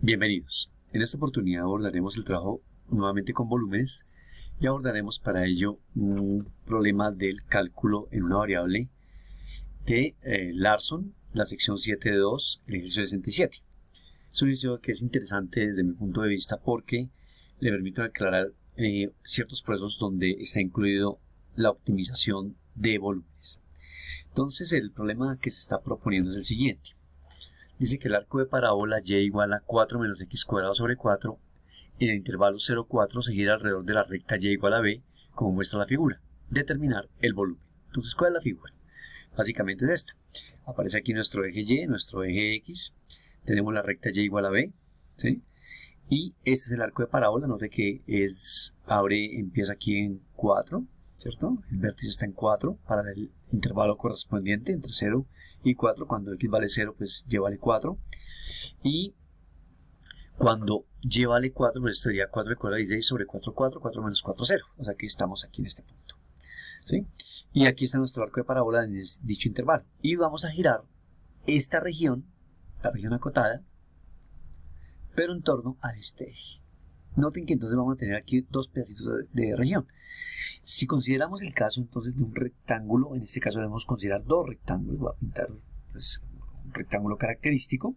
Bienvenidos. En esta oportunidad abordaremos el trabajo nuevamente con volúmenes y abordaremos para ello un problema del cálculo en una variable de Larson, la sección 7.2, el ejercicio 67. Es un ejercicio que es interesante desde mi punto de vista porque le permite aclarar ciertos procesos donde está incluido la optimización de volúmenes. Entonces el problema que se está proponiendo es el siguiente. Dice que el arco de parábola y igual a 4 menos x cuadrado sobre 4 en el intervalo 0, 4 se gira alrededor de la recta y igual a b, como muestra la figura. Determinar el volumen. Entonces, ¿cuál es la figura? Básicamente es esta. Aparece aquí nuestro eje y, nuestro eje x. Tenemos la recta y igual a b, ¿sí? Y este es el arco de parábola. Note que empieza aquí en 4, ¿cierto? El vértice está en 4 para el intervalo correspondiente entre 0 y 4. Cuando x vale 0, pues y vale 4. Y cuando y vale 4, pues esto sería 4 cuadrado 16 sobre 4, 4, 4 menos 4, 0. O sea que estamos aquí en este punto, ¿sí? Y aquí está nuestro arco de parábola en dicho intervalo. Y vamos a girar esta región, la región acotada, pero en torno a este eje. Noten que entonces vamos a tener aquí dos pedacitos de región. Si consideramos el caso entonces de un rectángulo, en este caso debemos considerar dos rectángulos. Voy a pintar pues, un rectángulo característico.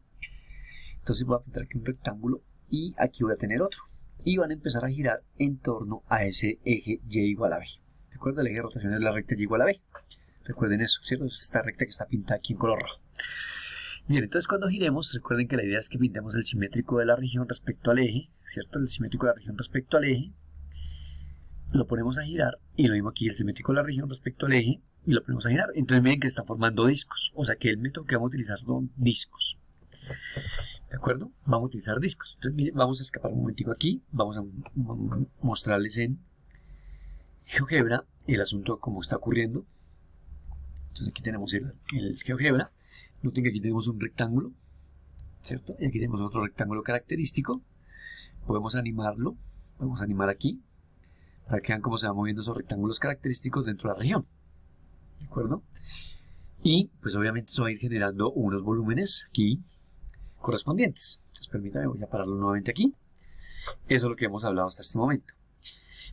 Entonces voy a pintar aquí un rectángulo y aquí voy a tener otro. Y van a empezar a girar en torno a ese eje y igual a b. ¿De acuerdo? El eje de rotación es la recta y igual a b. Recuerden eso, ¿cierto? Es esta recta que está pintada aquí en color rojo. Bien, entonces cuando giremos, recuerden que la idea es que pintemos el simétrico de la región respecto al eje, ¿cierto? El simétrico de la región respecto al eje. Lo ponemos a girar y lo mismo aquí, el simétrico de la región respecto al eje y lo ponemos a girar. Entonces miren que están formando discos, o sea que el método que vamos a utilizar son discos. ¿De acuerdo? Vamos a utilizar discos. Entonces miren, vamos a escapar un momentico aquí, vamos a mostrarles en GeoGebra el asunto como está ocurriendo. Entonces aquí tenemos el GeoGebra. Noten que aquí tenemos un rectángulo, ¿cierto? Y aquí tenemos otro rectángulo característico. Podemos animarlo, podemos animar aquí, para que vean cómo se van moviendo esos rectángulos característicos dentro de la región. ¿De acuerdo? Y pues obviamente eso va a ir generando unos volúmenes aquí correspondientes. Entonces permítanme, voy a pararlo nuevamente aquí. Eso es lo que hemos hablado hasta este momento.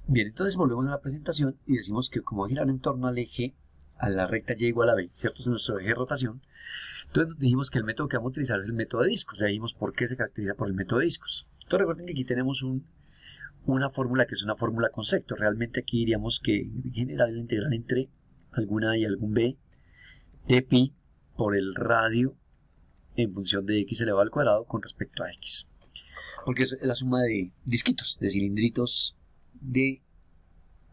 Bien, entonces volvemos a la presentación y decimos que como va a girar en torno al eje, a la recta y igual a b, ¿cierto? Es nuestro eje de rotación. Entonces dijimos que el método que vamos a utilizar es el método de discos. Ya dijimos por qué se caracteriza por el método de discos. Entonces recuerden que aquí tenemos una fórmula que es una fórmula con secto. Realmente aquí diríamos que en general la integral entre alguna A y algún B de pi por el radio en función de x elevado al cuadrado con respecto a x. Porque es la suma de disquitos, de cilindritos de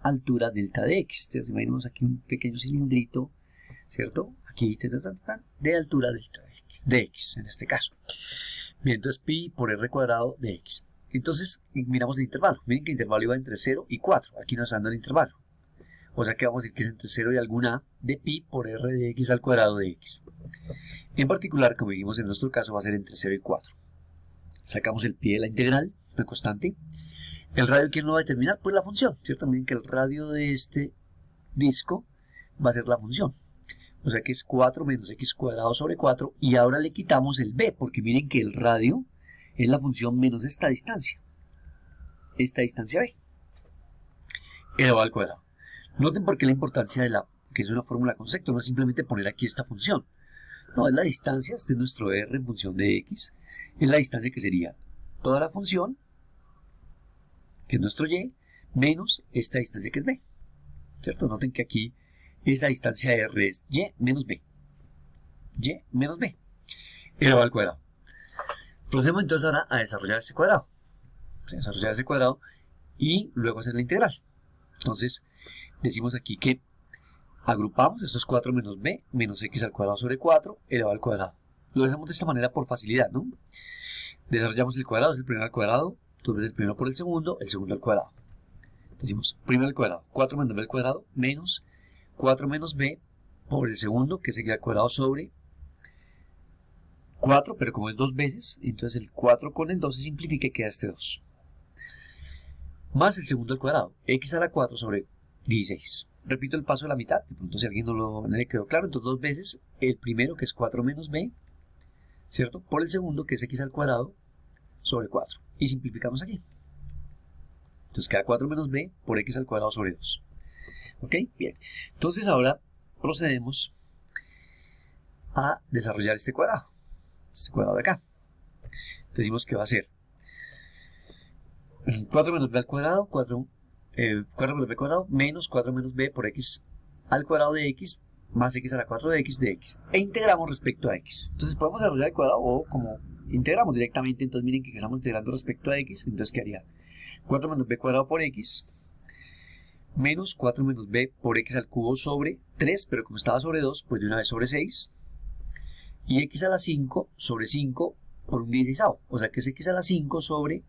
altura delta de x. Entonces imaginemos aquí un pequeño cilindrito, ¿cierto? Aquí de altura delta de x en este caso. Bien, entonces pi por r cuadrado de x. Entonces miramos el intervalo. Miren que el intervalo iba entre 0 y 4. Aquí nos está dando el intervalo. O sea que vamos a decir que es entre 0 y alguna a de pi por r de x al cuadrado de x. En particular, como dijimos en nuestro caso, va a ser entre 0 y 4. Sacamos el pi de la integral, una constante. ¿El radio quién lo va a determinar? Pues la función, ¿cierto? Miren que el radio de este disco va a ser la función. O sea que es 4 menos x cuadrado sobre 4. Y ahora le quitamos el b, porque miren que el radio es la función menos esta distancia b, elevado al cuadrado. Noten por qué la importancia de que es una fórmula con secto, no es simplemente poner aquí esta función. No, es la distancia, este es nuestro r en función de x, es la distancia que sería toda la función, que es nuestro y, menos esta distancia que es b, ¿cierto? Noten que aquí esa distancia de r es y menos b, elevado al cuadrado. Procedemos entonces ahora a desarrollar este cuadrado, y luego hacer la integral. Entonces decimos aquí que agrupamos estos 4 menos b menos x al cuadrado sobre 4 elevado al cuadrado. Lo dejamos de esta manera por facilidad, ¿no? Desarrollamos el cuadrado, es el primero al cuadrado, entonces el primero por el segundo al cuadrado. Decimos primero al cuadrado, 4 menos b al cuadrado menos 4 menos b por el segundo, que sería al cuadrado sobre 4, pero como es dos veces, entonces el 4 con el 2 se simplifica y queda este 2. Más el segundo al cuadrado, x a la 4 sobre 16. Repito el paso de la mitad, de pronto si a alguien no le quedó claro, entonces dos veces el primero que es 4 menos b, ¿cierto? Por el segundo que es x al cuadrado sobre 4. Y simplificamos aquí. Entonces queda 4 menos b por x al cuadrado sobre 2. ¿Ok? Bien. Entonces ahora procedemos a desarrollar este cuadrado de acá. Entonces decimos que va a ser 4 menos b al cuadrado, 4 menos b cuadrado, menos 4 menos b por x al cuadrado de x, más x a la 4 de x, e integramos respecto a x. Entonces podemos desarrollar el cuadrado o como integramos directamente. Entonces miren que estamos integrando respecto a x. Entonces quedaría 4 menos b cuadrado por x, menos 4 menos b por x al cubo sobre 3, pero como estaba sobre 2, pues de una vez sobre 6, y x a la 5 sobre 5 por un 16avo, o sea que es x a la 5 sobre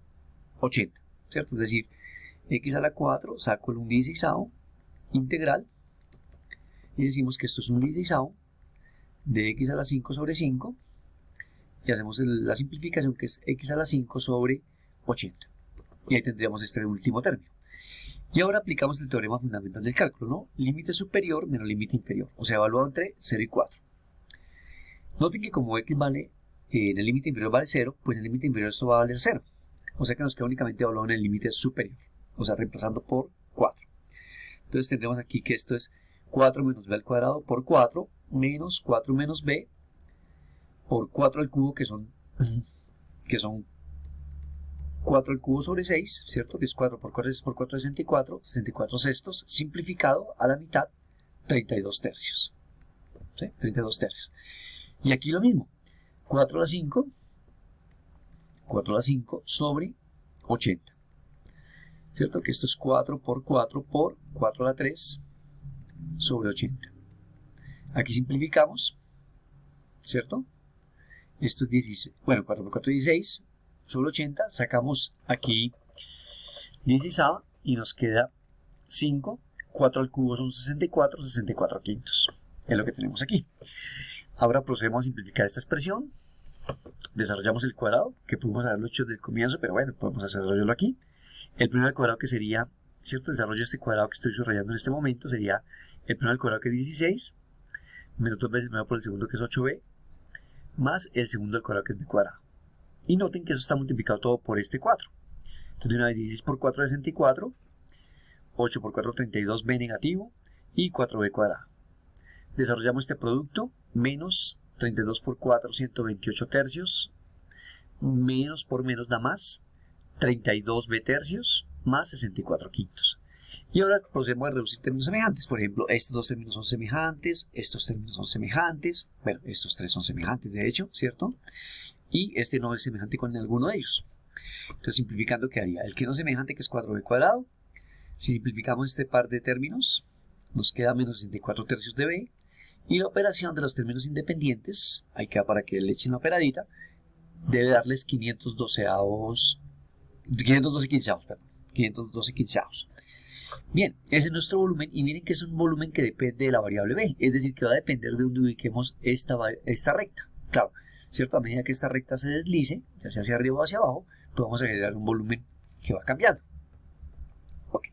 80, ¿cierto? Es decir, x a la 4 saco el 1/16 integral, y decimos que esto es un 16avo de x a la 5 sobre 5, y hacemos la simplificación que es x a la 5 sobre 80, y ahí tendríamos este último término. Y ahora aplicamos el teorema fundamental del cálculo, ¿no? Límite superior menos límite inferior, o sea, evaluado entre 0 y 4. Noten que como x vale, en el límite inferior vale 0, pues en el límite inferior esto va a valer 0. O sea que nos queda únicamente evaluado en el límite superior, o sea, reemplazando por 4. Entonces tendremos aquí que esto es 4 menos b al cuadrado por 4, menos 4 menos b por 4 al cubo, que son 4 al cubo sobre 6, ¿cierto? Que es 4 por 4, 6 por 4, 64, 64 sextos, simplificado a la mitad, 32 tercios. ¿Sí? 32 tercios. Y aquí lo mismo, 4 a la 5 sobre 80. ¿Cierto? Que esto es 4 por 4 por 4 a la 3 sobre 80. Aquí simplificamos, ¿cierto? Esto es 16, bueno, 4 por 4 es 16 sobre 80, sacamos aquí 16 y nos queda 5, 4 al cubo son 64, 64 quintos. Es lo que tenemos aquí. Ahora procedemos a simplificar esta expresión. Desarrollamos el cuadrado, que pudimos haberlo hecho desde el comienzo, pero bueno, podemos desarrollarlo aquí. El primero al cuadrado que sería, ¿cierto? Desarrollo este cuadrado que estoy subrayando en este momento sería el primero al cuadrado que es 16, menos 2 veces medio por el segundo que es 8b, más el segundo al cuadrado que es b cuadrado. Y noten que eso está multiplicado todo por este 4. Entonces de una vez 16 por 4 es 64, 8 por 4 32b negativo y 4b cuadrado. Desarrollamos este producto, menos 32 por 4, 128 tercios, menos por menos da más, 32b tercios, más 64 quintos. Y ahora procedemos a reducir términos semejantes. Por ejemplo, estos dos términos son semejantes, estos términos son semejantes, bueno, estos tres son semejantes de hecho, ¿cierto? Y este no es semejante con alguno de ellos. Entonces simplificando quedaría el que no es semejante, que es 4b cuadrado. Si simplificamos este par de términos, nos queda menos 64 tercios de b. Y la operación de los términos independientes, ahí queda para que le echen la operadita, debe darles 512 quinceavos. Bien, ese es nuestro volumen, y miren que es un volumen que depende de la variable b, es decir, que va a depender de donde ubiquemos esta recta. Claro, ¿cierto? A medida que esta recta se deslice, ya sea hacia arriba o hacia abajo, podemos generar un volumen que va cambiando. Ok.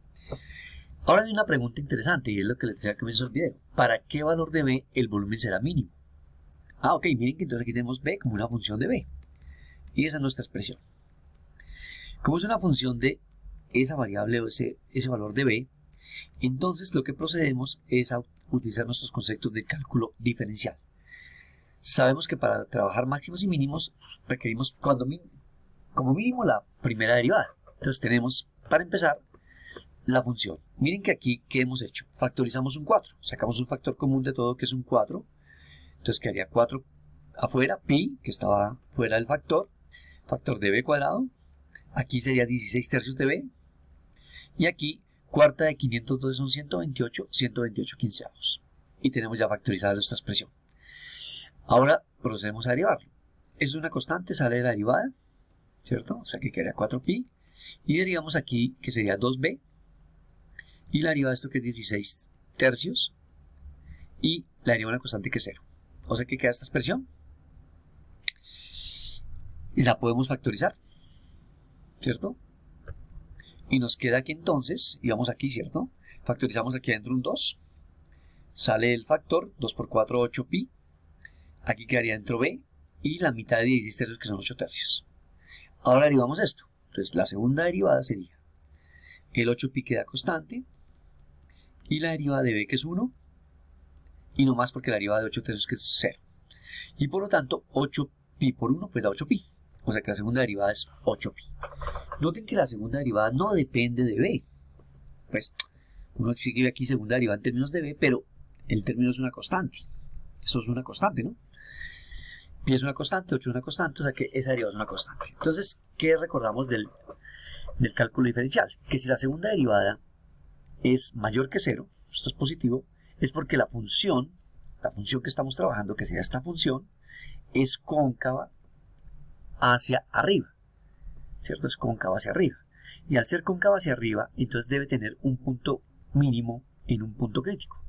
Ahora hay una pregunta interesante, y es lo que les decía que me hizo el video. ¿Para qué valor de b el volumen será mínimo? Ah, ok, miren que entonces aquí tenemos b como una función de b. Y esa es nuestra expresión. Como es una función de esa variable o ese valor de b, entonces lo que procedemos es a utilizar nuestros conceptos de cálculo diferencial. Sabemos que para trabajar máximos y mínimos requerimos como mínimo la primera derivada. Entonces tenemos, para empezar, la función. Miren que aquí, ¿qué hemos hecho? Factorizamos un 4. Sacamos un factor común de todo, que es un 4. Entonces quedaría 4 afuera, pi, que estaba fuera del factor de b cuadrado. Aquí sería 16 tercios de b. Y aquí, cuarta de 512 son 128, 128 quinceavos. Y tenemos ya factorizada nuestra expresión. Ahora procedemos a derivarlo. Es una constante, sale de la derivada, ¿cierto? O sea que quedaría 4pi. Y derivamos aquí, que sería 2b. Y la derivada de esto que es 16 tercios. Y la derivada de una constante que es 0. O sea que queda esta expresión. Y la podemos factorizar, ¿cierto? Y nos queda aquí entonces, y vamos aquí, ¿cierto? Factorizamos aquí adentro un 2. Sale el factor, 2 por 4, 8pi. Aquí quedaría dentro b. Y la mitad de 16 tercios, que son 8 tercios. Ahora derivamos esto. Entonces la segunda derivada sería el 8pi queda constante y la derivada de b que es 1 y no más porque la derivada de 8 tercios que es 0. Y por lo tanto 8pi por 1 pues da 8pi. O sea que la segunda derivada es 8pi. Noten que la segunda derivada no depende de b. Pues uno escribe aquí segunda derivada en términos de b, pero el término es una constante. Eso es una constante, ¿no? Pi es una constante, 8 es una constante, o sea que esa derivada es una constante. Entonces, ¿qué recordamos del cálculo diferencial? Que si la segunda derivada es mayor que 0, esto es positivo, es porque la función que estamos trabajando, que sería esta función, es cóncava hacia arriba, ¿cierto? Es cóncava hacia arriba. Y al ser cóncava hacia arriba, entonces debe tener un punto mínimo en un punto crítico.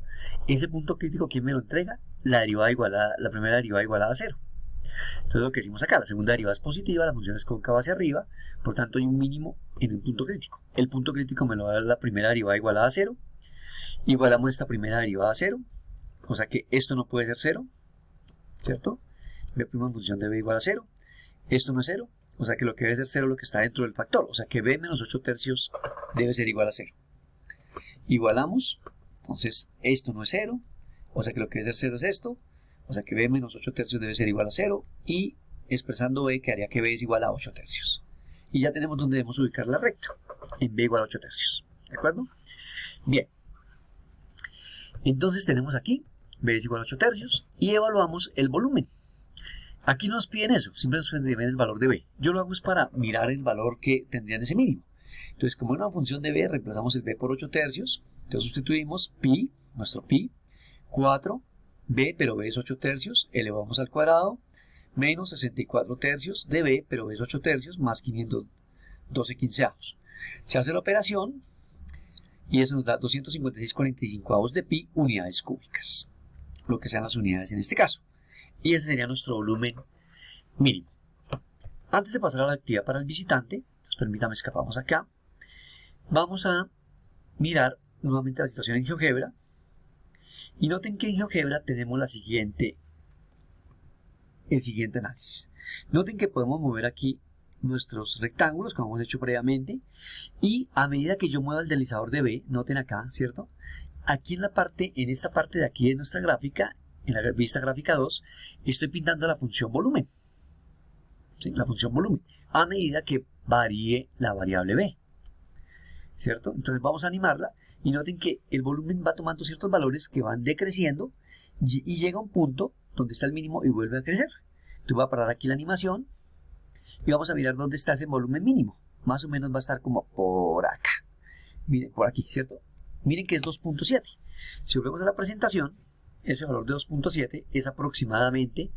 Ese punto crítico, ¿quién me lo entrega? La primera derivada igualada a 0. Entonces lo que decimos acá, la segunda derivada es positiva, la función es cóncava hacia arriba, por tanto hay un mínimo en un punto crítico. El punto crítico me lo va a dar la primera derivada igualada a 0. Igualamos esta primera derivada a 0, o sea que esto no puede ser 0, ¿cierto? B' en función de b igual a 0. Esto no es 0, o sea que lo que debe ser 0 es lo que está dentro del factor, o sea que b menos 8 tercios debe ser igual a 0. Igualamos, entonces esto no es 0, o sea que lo que debe ser 0 es esto, o sea que b menos 8 tercios debe ser igual a 0, y expresando b quedaría que b es igual a 8 tercios. Y ya tenemos donde debemos ubicar la recta, en b igual a 8 tercios, ¿de acuerdo? Bien, entonces tenemos aquí b es igual a 8 tercios, y evaluamos el volumen. Aquí nos piden eso, siempre nos piden el valor de b. Yo lo hago es para mirar el valor que tendría en ese mínimo. Entonces, como es una función de b, reemplazamos el b por 8 tercios. Entonces sustituimos pi, nuestro pi, 4, b, pero b es 8 tercios, elevamos al cuadrado, menos 64 tercios de b, pero b es 8 tercios, más 512 quinceavos. Se hace la operación y eso nos da 256,45 de pi unidades cúbicas, lo que sean las unidades en este caso. Y ese sería nuestro volumen mínimo. Antes de pasar a la actividad para el visitante, entonces permítame escapamos acá, vamos a mirar nuevamente la situación en GeoGebra. Y noten que en GeoGebra tenemos el siguiente análisis. Noten que podemos mover aquí nuestros rectángulos, como hemos hecho previamente, y a medida que yo mueva el deslizador de B, noten acá, ¿cierto? Aquí en esta parte de aquí de nuestra gráfica, en la vista gráfica 2, estoy pintando la función volumen. ¿Sí? La función volumen, a medida que varíe la variable B, ¿cierto? Entonces vamos a animarla. Y noten que el volumen va tomando ciertos valores que van decreciendo y llega a un punto donde está el mínimo y vuelve a crecer. Entonces voy a parar aquí la animación y vamos a mirar dónde está ese volumen mínimo. Más o menos va a estar como por acá. Miren, por aquí, ¿cierto? Miren que es 2.7. Si volvemos a la presentación, ese valor de 2.7 es aproximadamente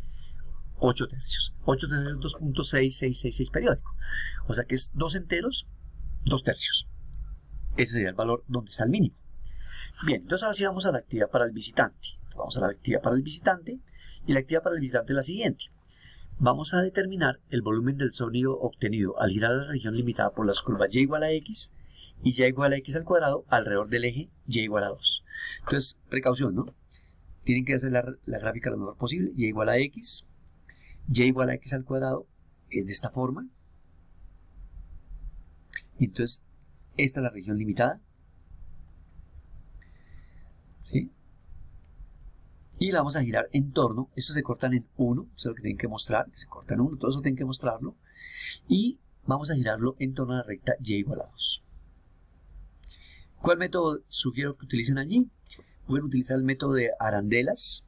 8 tercios. 8 tercios es 2.6666 periódico. O sea que es 2 enteros, 2 tercios. Ese sería el valor donde está el mínimo. Bien, entonces ahora sí vamos a la actividad para el visitante. Entonces vamos a la actividad para el visitante. Y la actividad para el visitante es la siguiente. Vamos a determinar el volumen del sólido obtenido al girar a la región limitada por las curvas y igual a x y y igual a x al cuadrado alrededor del eje y igual a 2. Entonces, precaución, ¿no? Tienen que hacer la gráfica lo mejor posible. Y igual a x, y igual a x al cuadrado es de esta forma. Entonces, esta es la región limitada, ¿sí? Y la vamos a girar en torno, estos se cortan en 1, eso es lo que tienen que mostrar, se cortan en 1, todo eso tienen que mostrarlo, y vamos a girarlo en torno a la recta y igual a 2. ¿Cuál método sugiero que utilicen allí? Pueden utilizar el método de arandelas,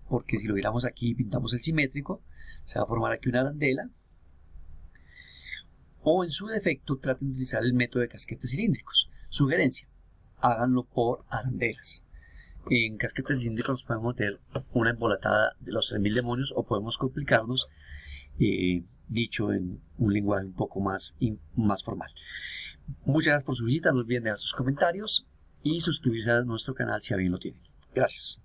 porque si lo giramos aquí y pintamos el simétrico, se va a formar aquí una arandela. O en su defecto traten de utilizar el método de casquetes cilíndricos. Sugerencia, háganlo por arandelas. En casquetes cilíndricos nos podemos meter una embolatada de los 3000 demonios o podemos complicarnos, dicho en un lenguaje un poco más formal. Muchas gracias por su visita, no olviden dejar sus comentarios y suscribirse a nuestro canal si bien lo tienen. Gracias.